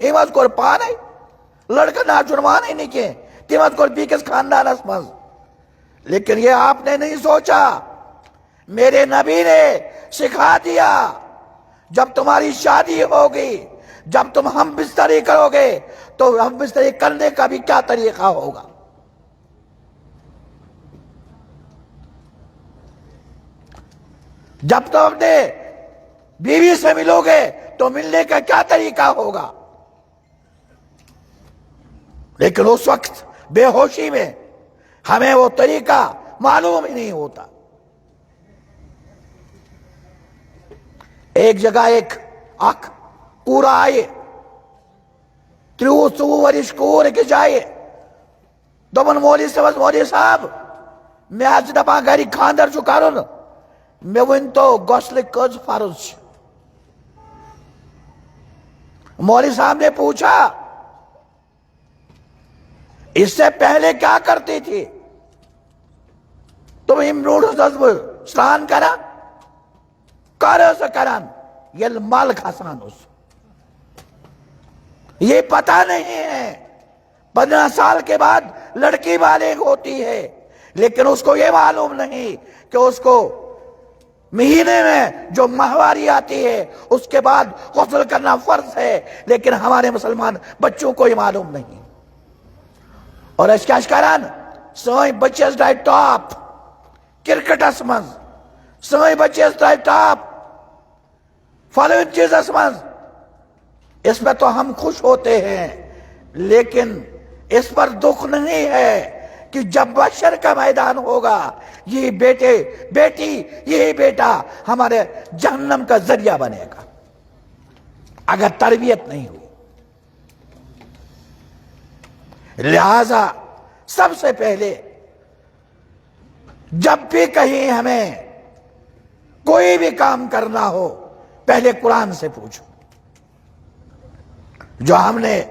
ایماز کو پانے لڑکا نہ چنوانے نہیں کے تیماز کو بیکس خاندان اسمز. لیکن یہ آپ نے نہیں سوچا. میرے نبی نے سکھا دیا جب تمہاری شادی ہوگی، جب تم ہم بستری کرو گے تو ہم بستری کرنے کا بھی کیا طریقہ ہوگا. جب تم اپنے بیوی سے ملو گے تو ملنے کا کیا طریقہ ہوگا. لیکن اس وقت بے ہوشی میں ہمیں وہ طریقہ معلوم ہی نہیں ہوتا. ایک جگہ ایک کورا آئے 30 ورش کور کے جائے دوبن مولی صاحب میں آج دپا گھری خاندر چھو کرن میں ون تو گوسل کز فرض. مولوی صاحب نے پوچھا اس سے پہلے کیا کرتی تھی؟ تم امروڈ سلان کرا کران یہ مال کھسان اس. یہ پتہ نہیں ہے 15 سال کے بعد لڑکی بالغ ہوتی ہے لیکن اس کو یہ معلوم نہیں کہ اس کو مہینے میں جو ماہواری آتی ہے اس کے بعد غسل کرنا فرض ہے. لیکن ہمارے مسلمان بچوں کو یہ معلوم نہیں. اور اس کیا کران سوئی بچے ڈائی ٹاپ کرکٹ اسمز سوئی بچے ڈائی ٹاپ فالوئنگ چیز اسمز. اس میں تو ہم خوش ہوتے ہیں لیکن اس پر دکھ نہیں ہے کہ جب بشر کا میدان ہوگا یہ بیٹے بیٹی یہ بیٹا ہمارے جہنم کا ذریعہ بنے گا اگر تربیت نہیں ہوئی. لہذا سب سے پہلے جب بھی کہیں ہمیں کوئی بھی کام کرنا ہو پہلے قرآن سے پوچھو. جو ہم نے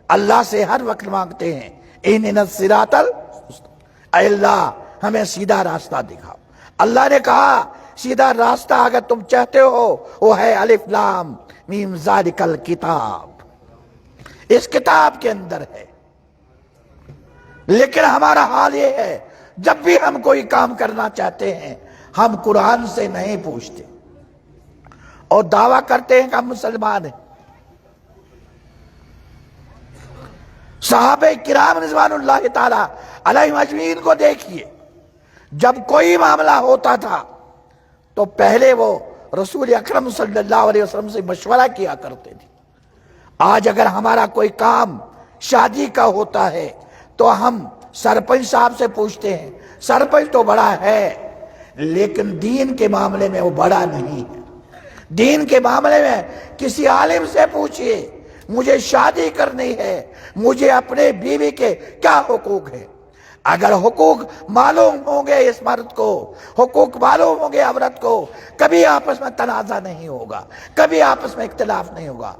اللہ سے ہر وقت مانگتے ہیں اہدنا الصراط اے اللہ ہمیں سیدھا راستہ دکھاؤ. اللہ نے کہا سیدھا راستہ اگر تم چاہتے ہو وہ ہے الف لام میم ذالک الکتاب. اس کتاب کے اندر ہے. لیکن ہمارا حال یہ ہے جب بھی ہم کوئی کام کرنا چاہتے ہیں ہم قرآن سے نہیں پوچھتے اور دعویٰ کرتے ہیں کہ ہم مسلمان ہیں. صحابہ کرام رضوان اللہ تعالی علیہم اجمعین کو دیکھیے جب کوئی معاملہ ہوتا تھا تو پہلے وہ رسول اکرم صلی اللہ علیہ وسلم سے مشورہ کیا کرتے تھے. آج اگر ہمارا کوئی کام شادی کا ہوتا ہے تو ہم سرپنچ صاحب سے پوچھتے ہیں. سرپنچ تو بڑا ہے لیکن دین کے معاملے میں وہ بڑا نہیں ہے. دین کے معاملے میں کسی عالم سے پوچھئے مجھے شادی کرنی ہے مجھے اپنے بیوی کے کیا حقوق ہیں. اگر حقوق معلوم ہوں گے اس مرد کو حقوق معلوم ہوں گے عورت کو کبھی آپس میں تنازع نہیں ہوگا کبھی آپس میں اختلاف نہیں ہوگا.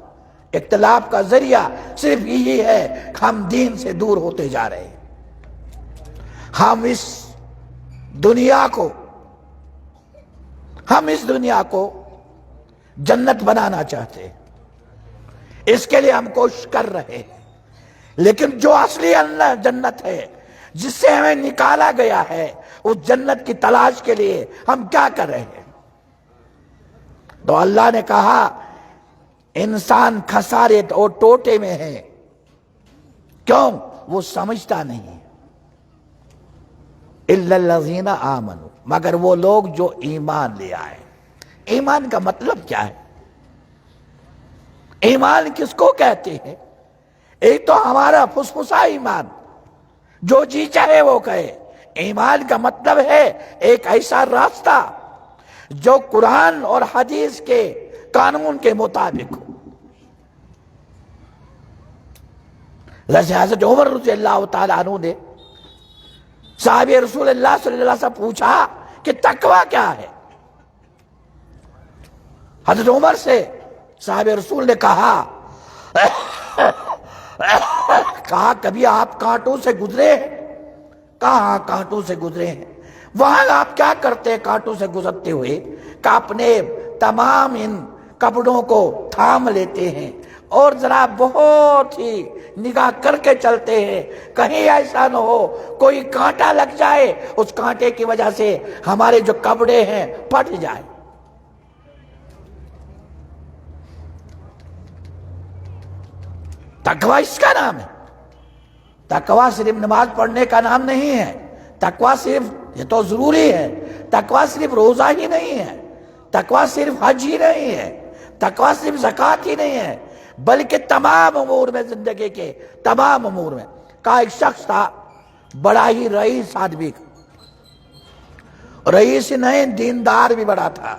اختلاف کا ذریعہ صرف یہی ہے کہ ہم دین سے دور ہوتے جا رہے ہیں. ہم اس دنیا کو جنت بنانا چاہتے ہیں. اس کے لیے ہم کوشش کر رہے ہیں لیکن جو اصلی جنت ہے جس سے ہمیں نکالا گیا ہے اس جنت کی تلاش کے لیے ہم کیا کر رہے ہیں. تو اللہ نے کہا انسان خسارے اور ٹوٹے میں ہے. کیوں؟ وہ سمجھتا نہیں. الا الذین آمنوا مگر وہ لوگ جو ایمان لے آئے. ایمان کا مطلب کیا ہے؟ ایمان کس کو کہتے ہیں؟ ایک تو ہمارا فسفسا ایمان جو جی چاہے وہ کہے. ایمان کا مطلب ہے ایک ایسا راستہ جو قرآن اور حدیث کے قانون کے مطابق ہو. حضرت عمر رضی اللہ تعالیٰ عنہ نے صحابی رسول اللہ صلی اللہ علیہ وسلم سے پوچھا کہ تقوی کیا ہے. حضرت عمر سے صحابی رسول نے کہا کبھی آپ کانٹوں سے گزرے ہیں؟ کہاں کانٹوں سے گزرے ہیں. وہاں آپ کیا کرتے ہیں کانٹوں سے گزرتے ہوئے؟ کہ اپنے تمام ان کپڑوں کو تھام لیتے ہیں اور ذرا بہت ہی نگاہ کر کے چلتے ہیں، کہیں ایسا نہ ہو کوئی کانٹا لگ جائے، اس کانٹے کی وجہ سے ہمارے جو کپڑے ہیں پھٹ جائے۔ تقوی اس کا نام ہے۔ تقوی صرف نماز پڑھنے کا نام نہیں ہے، تقوی صرف، یہ تو ضروری ہے، تقوی صرف روزہ ہی نہیں ہے، تقوی صرف حج ہی نہیں ہے، تقوی صرف زکوٰۃ ہی نہیں ہے، بلکہ تمام امور میں، زندگی کے تمام امور میں۔ کا ایک شخص تھا، بڑا ہی رئیس آدمی، رئیس نہیں، دیندار بھی بڑا تھا،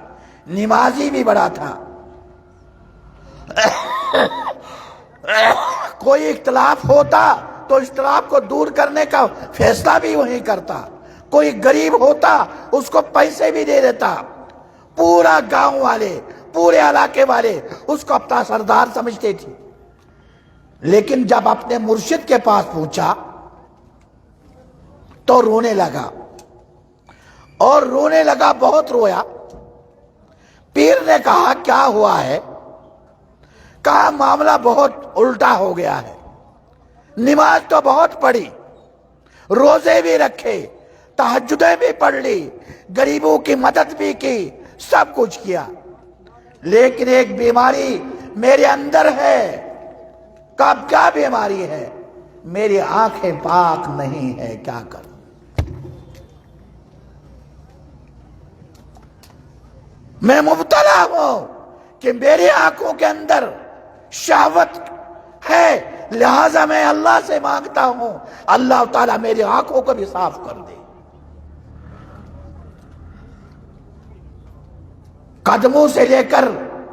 نمازی بھی بڑا تھا۔ کوئی اختلاف ہوتا تو اختلاف کو دور کرنے کا فیصلہ بھی وہی کرتا، کوئی غریب ہوتا اس کو پیسے بھی دے دیتا، پورا گاؤں والے، پورے علاقے والے اس کو اپنا سردار سمجھتے تھے۔ لیکن جب اپنے مرشد کے پاس پہنچا تو رونے لگا، اور رونے لگا، بہت رویا۔ پیر نے کہا کیا ہوا ہے؟ کہا معاملہ بہت الٹا ہو گیا ہے، نماز تو بہت پڑھی، روزے بھی رکھے، تہجدیں بھی پڑھ لی، غریبوں کی مدد بھی کی، سب کچھ کیا، لیکن ایک بیماری میرے اندر ہے۔ کب کیا بیماری ہے؟ میری آنکھیں پاک نہیں ہے، کیا کروں؟ میں مبتلا ہوں کہ میری آنکھوں کے اندر شہوت ہے، لہذا میں اللہ سے مانگتا ہوں اللہ تعالیٰ میری آنکھوں کو بھی صاف کر دے۔ قدموں سے لے کر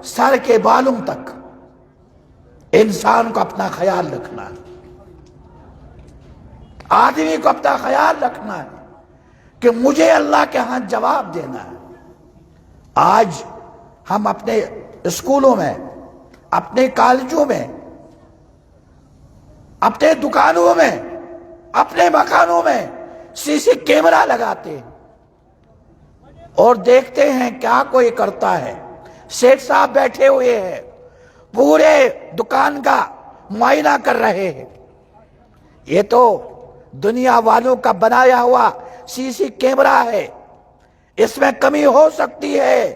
سر کے بالوں تک انسان کو اپنا خیال رکھنا ہے، آدمی کو اپنا خیال رکھنا ہے کہ مجھے اللہ کے ہاں جواب دینا ہے۔ آج ہم اپنے اسکولوں میں، اپنے کالجوں میں، اپنے دکانوں میں، اپنے مکانوں میں سی سی کیمرہ لگاتے ہیں اور دیکھتے ہیں کیا کوئی کرتا ہے۔ سیٹ صاحب بیٹھے ہوئے ہیں، پورے دکان کا معائنہ کر رہے ہیں۔ یہ تو دنیا والوں کا بنایا ہوا سی سی کیمرہ ہے، اس میں کمی ہو سکتی ہے،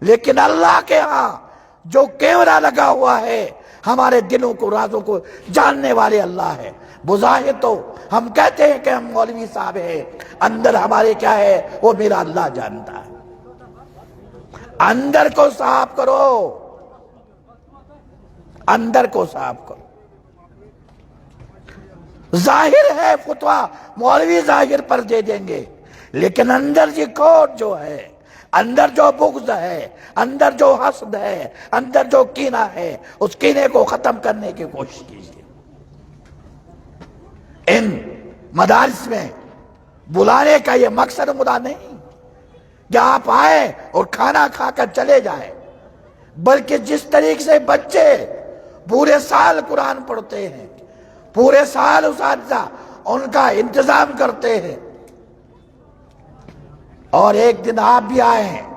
لیکن اللہ کے ہاں جو کیمرہ لگا ہوا ہے ہمارے دلوں کو، رازوں کو جاننے والے اللہ ہے۔ بظاہر تو ہم کہتے ہیں کہ ہم مولوی صاحب ہیں، اندر ہمارے کیا ہے وہ میرا اللہ جانتا ہے۔ اندر کو صاف کرو، اندر کو صاف کرو۔ ظاہر ہے فتویٰ مولوی ظاہر پر دے دیں گے، لیکن اندر جی کوٹ جو ہے، اندر جو بغض ہے، اندر جو حسد ہے، اندر جو کینہ ہے، اس کینے کو ختم کرنے کی کوشش کیجیے۔ ان مدارس میں بلانے کا یہ مقصد مدعا نہیں کہ آپ آئیں اور کھانا کھا کر چلے جائیں، بلکہ جس طریقے سے بچے پورے سال قرآن پڑھتے ہیں، پورے سال اساتذہ ان کا انتظام کرتے ہیں، اور ایک دن آپ بھی آئے ہیں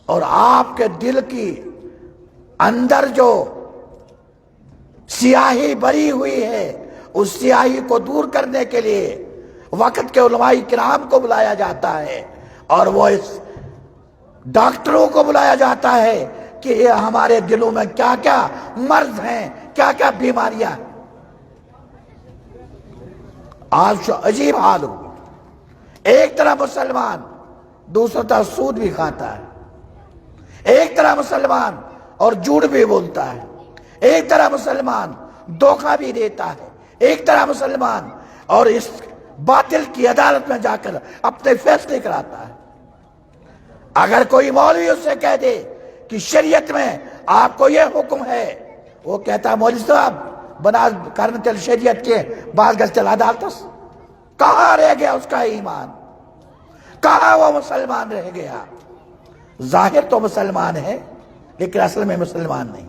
اور آپ کے دل کی اندر جو سیاہی بری ہوئی ہے، اس سیاہی کو دور کرنے کے لیے وقت کے علماء کرام کو بلایا جاتا ہے، اور وہ اس ڈاکٹروں کو بلایا جاتا ہے کہ یہ ہمارے دلوں میں کیا کیا مرض ہیں، کیا کیا بیماریاں ہیں۔ آج عجیب حال ہو، ایک طرح مسلمان دوسرا طرف سود بھی کھاتا ہے، ایک طرح مسلمان اور جھوٹ بھی بولتا ہے، ایک طرح مسلمان دھوکہ بھی دیتا ہے، ایک طرح مسلمان اور اس باطل کی عدالت میں جا کر اپنے فیصلے کراتا ہے۔ اگر کوئی مولوی اس سے کہہ دے کہ شریعت میں آپ کو یہ حکم ہے، وہ کہتا ہے مولوی صاحب بنا کرن چل شریعت کے بعض گز چل عدالتس، کہاں رہ گیا اس کا ایمان؟ کہاں وہ مسلمان رہ گیا؟ ظاہر تو مسلمان ہے لیکن اصل میں مسلمان نہیں۔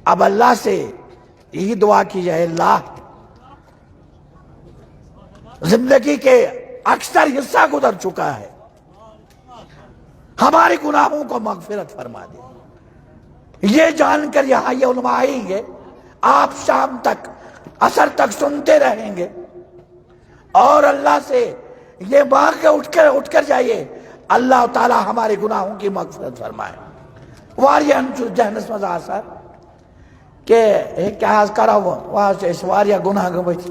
اب اللہ سے یہی دعا کی جائے، اللہ زندگی کے اکثر حصہ گزر چکا ہے، ہمارے گناہوں کو مغفرت فرما دے، یہ جان کر یہاں یہ علماء آئیں گے، آپ شام تک عصر تک سنتے رہیں گے اور اللہ سے یہ مانگ کے اٹھ کر جائیے اللہ تعالی ہمارے گناہوں کی مغفرت فرمائے. واریاہ جہنس مز آسان کہ کیا کرو وہاں سے واریاہ گناہ گمت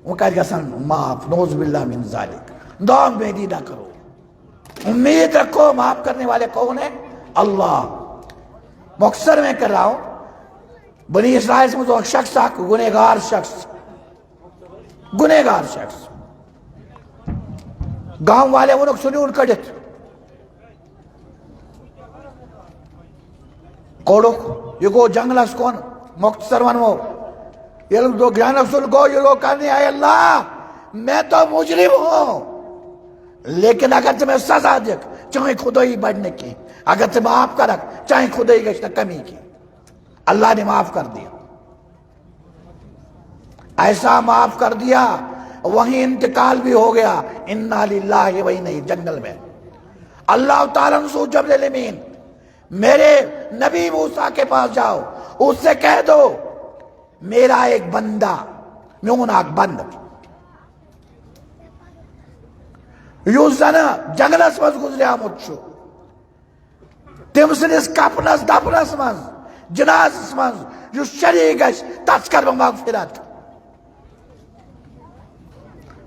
وہ کر گسن معاف، نعوذ باللہ من ذالک. دعا امیدی نہ کرو، امید رکھو معاف کرنے والے کون ہیں؟ اللہ. مختصر میں کر رہا ہوں، بنی اسرائیل میں تو شخص گنہگار شخص گاؤں والے وہ لوگ سنی ان کڑت کوڑک یہ گو جنگلس کون مختصر ونو یہ لوگ دو جنگلس گو یہ لوگ کرنے آئے اللہ میں تو مجرم ہوں لیکن اگر تمہیں سزا دیکھ چاہے خدائی بڑھنے کی، اگر تمہیں معاف کر رکھ چاہے خدائی گشتہ کمی کی، اللہ نے معاف کر دیا. ایسا معاف کر دیا وہیں انتقال بھی ہو گیا. انا للہ وہی نہیں جنگل میں اللہ تعالیٰ نسو جبل الامین میرے نبی موسیٰ کے پاس جاؤ، اس سے کہہ دو میرا ایک بندہ میوناک بند یو زنا جنگلس مز گزریا مچو تم سنس کپنس دپنس مز جنازس مز یو شریک گش تس کر مغفرت.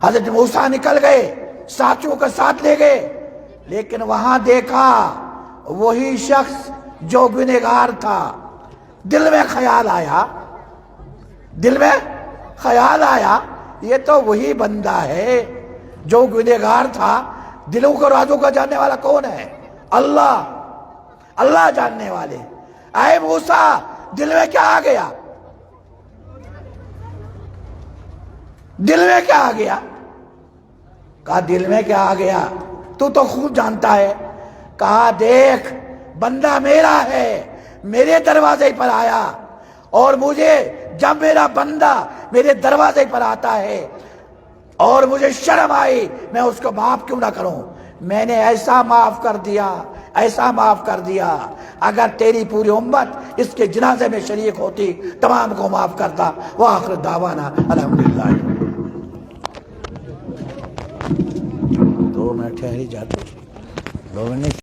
حضرت موسیٰ نکل گئے، ساتھیوں کا ساتھ لے گئے، لیکن وہاں دیکھا وہی شخص جو گنہگار تھا. دل میں خیال آیا یہ تو وہی بندہ ہے جو گنہگار تھا. دلوں کو رازوں کا جاننے والا کون ہے؟ اللہ جاننے والے. اے موسیٰ دل میں کیا آ گیا؟ کہا دل میں کیا آ گیا تو خوب جانتا ہے. کہا دیکھ بندہ میرا ہے، میرے دروازے پر آیا اور مجھے جب میرا بندہ میرے دروازے پر آتا ہے اور مجھے شرم آئی میں اس کو معاف کیوں نہ کروں. میں نے ایسا معاف کر دیا اگر تیری پوری امت اس کے جنازے میں شریک ہوتی تمام کو معاف کرتا. وآخر دعوانا الحمدللہ. 2 منٹ ٹھہری جاتے 2 منٹ